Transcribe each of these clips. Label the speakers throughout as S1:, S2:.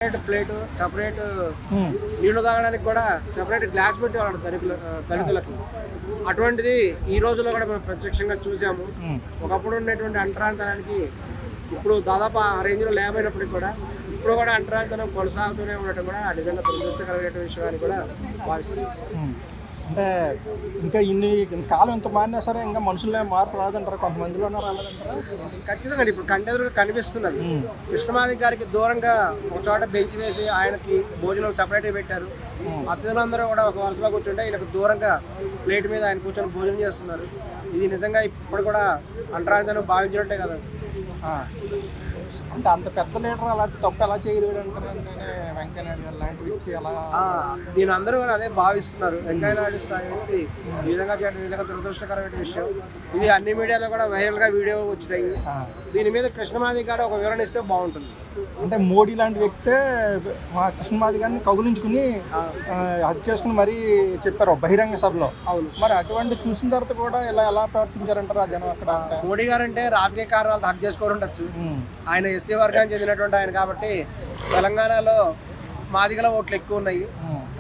S1: Plate separate నీళ్లు తాగడానికి కూడా సపరేట్ గ్లాస్ పెట్టేవాడు దళితులకి. అటువంటిది ఈ రోజుల్లో కూడా మనం ప్రత్యక్షంగా చూసాము. ఒకప్పుడు ఉన్నటువంటి అంటరాంతరానికి ఇప్పుడు దాదాపు ఆ రేంజ్లో లేమైనప్పటికీ కూడా ఇప్పుడు కూడా అంటరాంతరం కొనసాగుతూనే ఉండటం కూడా నిజంగా దురదృష్టకరమైన విషయం అని కూడా భావిస్తుంది.
S2: అంటే ఇంకా ఇన్ని కాలం ఎంత మారినా సరే ఇంకా మనుషుల్లో మార్పు రాదంటారు, కొంతమందిలోనే రాలేదంటారా?
S1: ఖచ్చితంగా ఇప్పుడు కంటెదురుగా కనిపిస్తున్నది. కృష్ణమాది గారికి దూరంగా ఒక చోట బెంచ్ వేసి ఆయనకి భోజనం సపరేట్గా పెట్టారు. అతిథులందరూ కూడా ఒక వరుసలో కూర్చుంటే ఈయనకు దూరంగా ప్లేట్ మీద ఆయన కూర్చొని భోజనం చేస్తున్నారు. ఇది నిజంగా ఇప్పుడు కూడా అంటరాంతరం భావించినట్టే కదా.
S2: అంటే అంత పెద్ద లీడర్ అలాంటి తప్పు ఎలా చేయగలిగాడు అంటారు? వెంకయ్యనాయుడు గారు లాంటి వ్యక్తి అలా
S1: దీని అందరూ కూడా అదే భావిస్తున్నారు. వెంకయ్యనాయుడు స్థాయి వ్యక్తి ఈ విధంగా చేయడం నిజంగా దురదృష్టకరమైన విషయం. ఇది అన్ని మీడియాలో కూడా వైరల్గా వీడియో వచ్చినాయి. దీని మీద కృష్ణమాది గారు ఒక వివరణ ఇస్తే బాగుంటుంది.
S2: అంటే మోడీ లాంటి వ్యక్తే మా కృష్ణమాది గారిని కౌగులించుకుని హత్య చేసుకుని మరీ చెప్పారు బహిరంగ సభలో.
S1: అవును,
S2: మరి అటువంటి చూసిన తర్వాత కూడా ఎలా ప్రవర్తించారంటారు ఆ జనం అక్కడ?
S1: మోడీ గారు అంటే రాజకీయ కారణాలతో హత్య చేసుకొని ఉండొచ్చు. ఆయన ఎస్సీ వర్గానికి చెందినటువంటి ఆయన కాబట్టి తెలంగాణలో మాదిగల ఓట్లు ఎక్కువ ఉన్నాయి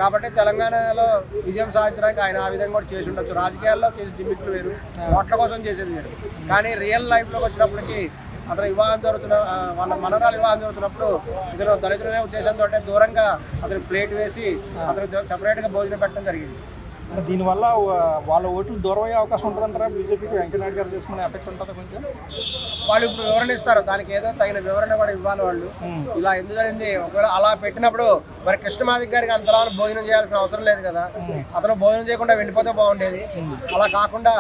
S1: కాబట్టి తెలంగాణలో విజయం సాధించడానికి ఆయన ఆ విధంగా కూడా చేసి ఉండొచ్చు. రాజకీయాల్లో చేసే జిమ్మిక్కులు వేరు, ఓట్ల కోసం చేసేది వేరు. కానీ రియల్ లైఫ్లోకి వచ్చినప్పటికీ అతను వివాహం జరుగుతున్న వాళ్ళ మనరాలు వివాహం జరుగుతున్నప్పుడు ఇతను దళితులనే ఉద్దేశంతో దూరంగా అతను ప్లేట్ వేసి అతను సపరేట్గా భోజనం పెట్టడం జరిగింది.
S2: అంటే దీనివల్ల వాళ్ళ ఓట్లు దూరం అయ్యే అవకాశం ఉంటుందంటారా? బీజేపీకి వెంకయ్యనాయుడు గారు చేసుకునే ఎఫెక్ట్ ఉంటుంది కొంచెం.
S1: వాళ్ళు ఇప్పుడు వివరణ ఇస్తారు, దానికి ఏదో తగిన వివరణ కూడా ఇవ్వాలి. వాళ్ళు ఇలా ఎందుకు జరిగింది, ఒకవేళ అలా పెట్టినప్పుడు మరి కృష్ణమాది గారికి అంతలా భోజనం చేయాల్సిన అవసరం లేదు కదా. అతను భోజనం చేయకుండా వెళ్ళిపోతే బాగుండేది. అలా కాకుండా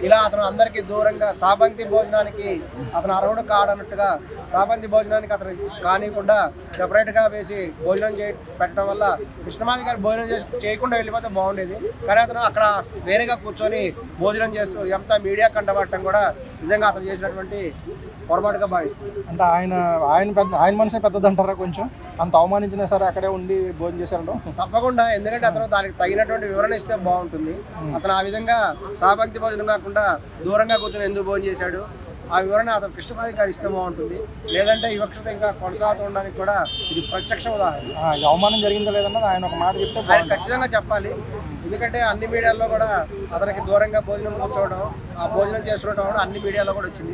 S1: ఇలా అతను అందరికీ దూరంగా సాబంతి భోజనానికి అతను అర్హుడు కాడన్నట్టుగా సాబంతి భోజనానికి అతను కానివ్వకుండా సపరేట్గా వేసి భోజనం పెట్టడం వల్ల కృష్ణమాది గారు భోజనం చేయకుండా వెళ్ళిపోతే బాగుండేది. కానీ అతను అక్కడ వేరేగా కూర్చొని భోజనం చేస్తూ ఎంత మీడియా కంటపడటం కూడా నిజంగా అతను చేసినటువంటి పొరపాటుగా భావిస్తుంది.
S2: అంటే ఆయన మనసే పెద్దదంటారా? కొంచెం అంత అవమానించినా సరే అక్కడే ఉండి భోజనం చేశారు.
S1: తప్పకుండా, ఎందుకంటే అతను దానికి తగినటువంటి వివరణ ఇస్తే బాగుంటుంది. అతను ఆ విధంగా సాబంతి భోజనం కాకుండా దూరంగా కూర్చొని ఎందుకు భోజనం చేశాడు ఆ వివరణ అతను కృష్ణమాది గారు ఇస్తే బాగుంటుంది. లేదంటే వివక్షత ఇంకా కొనసాగుతూ ఉండడానికి కూడా ఇది ప్రత్యక్ష ఉదాహరణ.
S2: అవమానం జరిగిందో లేదన్నది ఆయన ఒక మాట చెప్తే
S1: ఆయన ఖచ్చితంగా చెప్పాలి. ఎందుకంటే అన్ని మీడియాల్లో కూడా అతనికి దూరంగా భోజనం కూర్చోవడం, ఆ భోజనం చేసుకోవడం అన్ని మీడియాలో కూడా వచ్చింది.